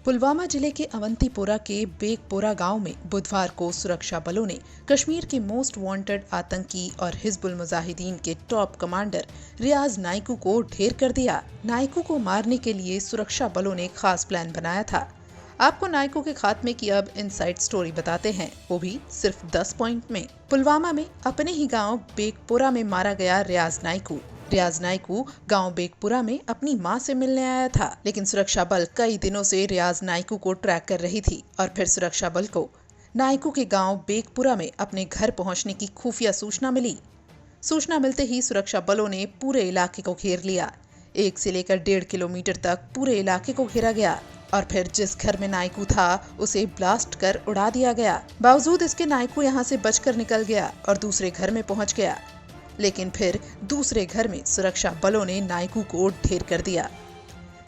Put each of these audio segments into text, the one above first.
पुलवामा जिले के अवंतीपोरा के बेगपोरा गांव में बुधवार को सुरक्षा बलों ने कश्मीर के मोस्ट वांटेड आतंकी और हिजबुल मुजाहिदीन के टॉप कमांडर रियाज नाइकू को ढेर कर दिया। नाइकू को मारने के लिए सुरक्षा बलों ने खास प्लान बनाया था। आपको नाइकू के खात्मे की अब इनसाइड स्टोरी बताते हैं, वो भी सिर्फ 10 पॉइंट में। पुलवामा में अपने ही गांव बेगपोरा में मारा गया रियाज नाइकू गांव बेगपुरा में अपनी मां से मिलने आया था, लेकिन सुरक्षा बल कई दिनों से रियाज नाइकू को ट्रैक कर रही थी और फिर सुरक्षा बल को नाइकू के गांव बेगपुरा में अपने घर पहुंचने की खुफिया सूचना मिली। सूचना मिलते ही सुरक्षा बलों ने पूरे इलाके को घेर लिया। 1 से लेकर 1.5 किलोमीटर तक पूरे इलाके को घेरा गया और फिर जिस घर में नाइकू था उसे ब्लास्ट कर उड़ा दिया गया। बावजूद इसके नाइकू यहाँ से बचकर निकल गया और दूसरे घर में पहुंच गया, लेकिन फिर दूसरे घर में सुरक्षा बलों ने नाइकू को ढेर कर दिया।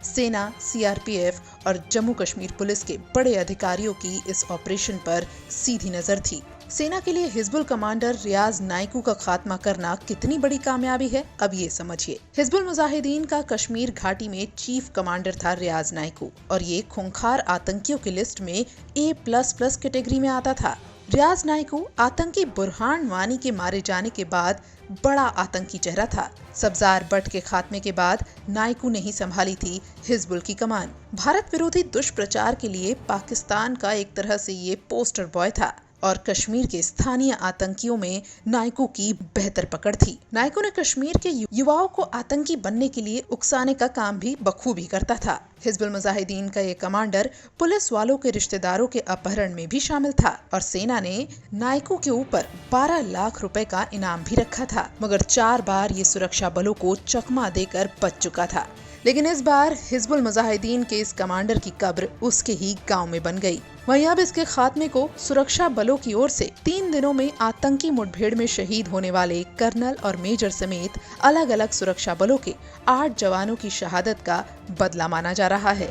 सेना, सीआरपीएफ और जम्मू कश्मीर पुलिस के बड़े अधिकारियों की इस ऑपरेशन पर सीधी नजर थी। सेना के लिए हिजबुल कमांडर रियाज नाइकू का खात्मा करना कितनी बड़ी कामयाबी है, अब ये समझिए। हिजबुल मुजाहिदीन का कश्मीर घाटी में चीफ कमांडर था रियाज नाइकू और ये खूंखार आतंकियों की लिस्ट में A++ कैटेगरी में आता था। रियाज नाइकू आतंकी बुरहान वानी के मारे जाने के बाद बड़ा आतंकी चेहरा था। सब्जार बट के खात्मे के बाद नाइकू ने ही संभाली थी हिजबुल की कमान। भारत विरोधी दुष्प्रचार के लिए पाकिस्तान का एक तरह से ये पोस्टर बॉय था और कश्मीर के स्थानीय आतंकियों में नाइकू की बेहतर पकड़ थी। नाइकू ने कश्मीर के युवाओं को आतंकी बनने के लिए उकसाने का काम भी बखूबी करता था। हिजबुल मुजाहिदीन का ये कमांडर पुलिस वालों के रिश्तेदारों के अपहरण में भी शामिल था और सेना ने नाइकू के ऊपर 12 लाख रुपए का इनाम भी रखा था, मगर 4 बार ये सुरक्षा बलों को चकमा देकर बच चुका था। लेकिन इस बार हिजबुल मुजाहिदीन के इस कमांडर की कब्र उसके ही गांव में बन गई। वहीं अब इसके खात्मे को सुरक्षा बलों की ओर से 3 दिनों में आतंकी मुठभेड़ में शहीद होने वाले कर्नल और मेजर समेत अलग अलग सुरक्षा बलों के 8 जवानों की शहादत का बदला माना जा रहा है।